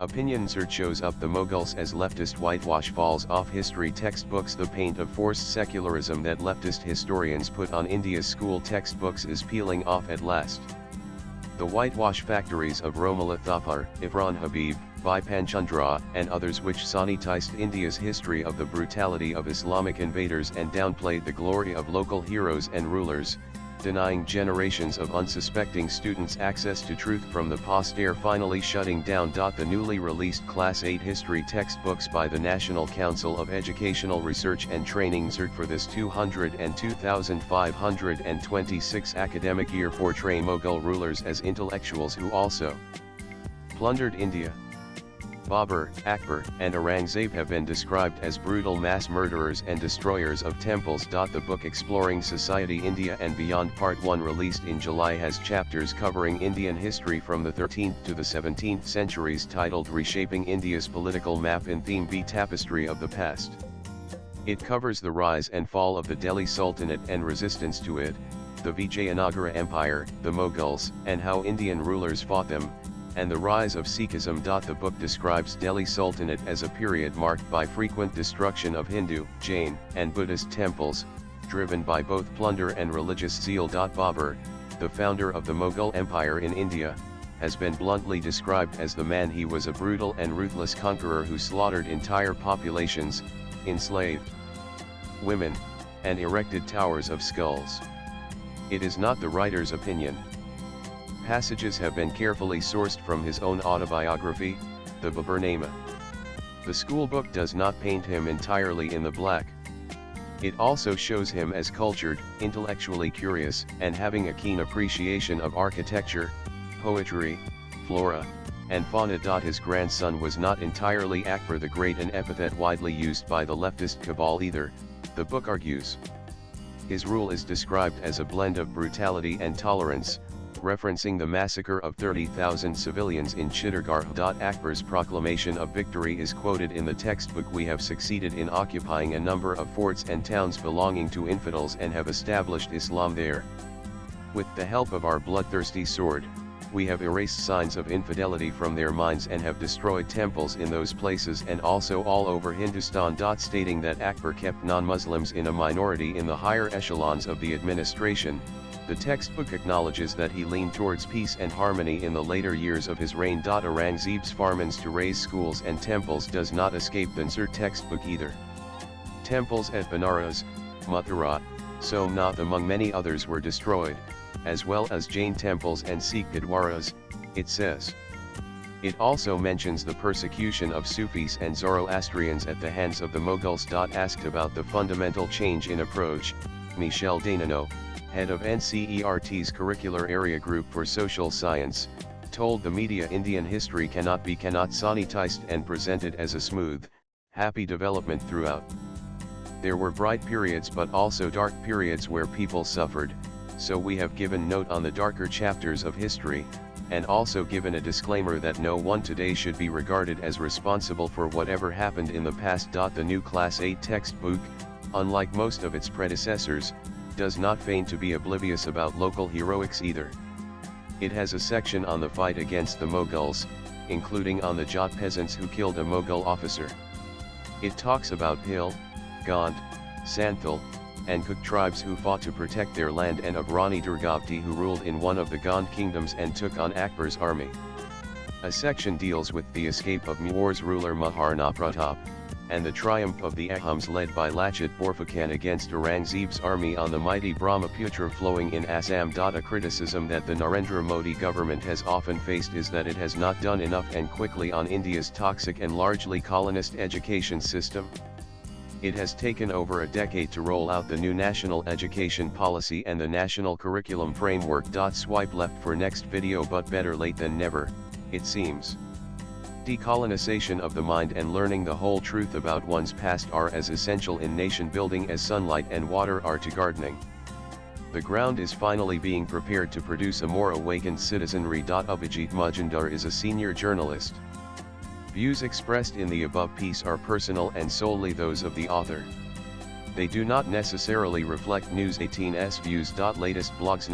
Opinion NCERT shows up the Mughals as leftist whitewash falls off history textbooks. The paint of forced secularism that leftist historians put on India's school textbooks is peeling off at last. The whitewash factories of Romila Thapar, Imran Habib, Bipin Chandra, and others which sanitized India's history of the brutality of Islamic invaders and downplayed the glory of local heroes and rulers, denying generations of unsuspecting students access to truth from the past, are finally shutting down. The newly released Class 8 history textbooks by the National Council of Educational Research and Training NCERT for this 202,526 academic year portray Mughal rulers as intellectuals who also plundered India. Babur, Akbar, and Aurangzeb have been described as brutal mass murderers and destroyers of temples. The book Exploring Society India and Beyond Part 1, released in July, has chapters covering Indian history from the 13th to the 17th centuries titled Reshaping India's Political Map in Theme B, Tapestry of the Past. It covers the rise and fall of the Delhi Sultanate and resistance to it, the Vijayanagara Empire, the Mughals, and how Indian rulers fought them, and the rise of Sikhism. The book describes Delhi Sultanate as a period marked by frequent destruction of Hindu, Jain, and Buddhist temples, driven by both plunder and religious zeal. Babur, the founder of the Mughal Empire in India, has been bluntly described as the man. He was a brutal and ruthless conqueror who slaughtered entire populations, enslaved women, and erected towers of skulls. It is not the writer's opinion. Passages have been carefully sourced from his own autobiography, the Baburnama. The schoolbook does not paint him entirely in the black. It also shows him as cultured, intellectually curious, and having a keen appreciation of architecture, poetry, flora, and fauna. His grandson was not entirely Akbar the Great, an epithet widely used by the leftist cabal either, the book argues. His rule is described as a blend of brutality and tolerance, referencing the massacre of 30,000 civilians in Chittorgarh. Akbar's proclamation of victory is quoted in the textbook. We have succeeded in occupying a number of forts and towns belonging to infidels and have established Islam there. With the help of our bloodthirsty sword, we have erased signs of infidelity from their minds and have destroyed temples in those places and also all over Hindustan. Stating that Akbar kept non-Muslims in a minority in the higher echelons of the administration, the textbook acknowledges that he leaned towards peace and harmony in the later years of his reign. Aurangzeb's farmans to raise schools and temples does not escape the NCERT textbook either. Temples at Banaras, Mathura, Somnath among many others were destroyed, as well as Jain temples and Sikh Gurdwaras, it says. It also mentions the persecution of Sufis and Zoroastrians at the hands of the Mughals. Asked about the fundamental change in approach, Michel Danino, head of NCERT's Curricular Area Group for Social Science, told the media Indian history cannot be sanitized and presented as a smooth, happy development throughout. There were bright periods but also dark periods where people suffered, so we have given note on the darker chapters of history, and also given a disclaimer that no one today should be regarded as responsible for whatever happened in the past. The new Class 8 textbook, unlike most of its predecessors, does not feign to be oblivious about local heroics either. It has a section on the fight against the Mughals, including on the Jat peasants who killed a Mughal officer. It talks about Bhil, Gond, Santhal, and Cook tribes who fought to protect their land, and of Rani Durgavati who ruled in one of the Gond kingdoms and took on Akbar's army. A section deals with the escape of Mewar's ruler Maharana Pratap, and the triumph of the Ahams led by Lachit Borphukan against Aurangzeb's army on the mighty Brahmaputra flowing in Assam. A criticism that the Narendra Modi government has often faced is that it has not done enough and quickly on India's toxic and largely colonist education system. It has taken over a decade to roll out the new national education policy and the national curriculum framework. Swipe left for next video, but better late than never, it seems. Decolonization of the mind and learning the whole truth about one's past are as essential in nation building as sunlight and water are to gardening. The ground is finally being prepared to produce a more awakened citizenry. Abhijit Majumdar is a senior journalist. Views expressed in the above piece are personal and solely those of the author. They do not necessarily reflect News 18's views. Latest blogs.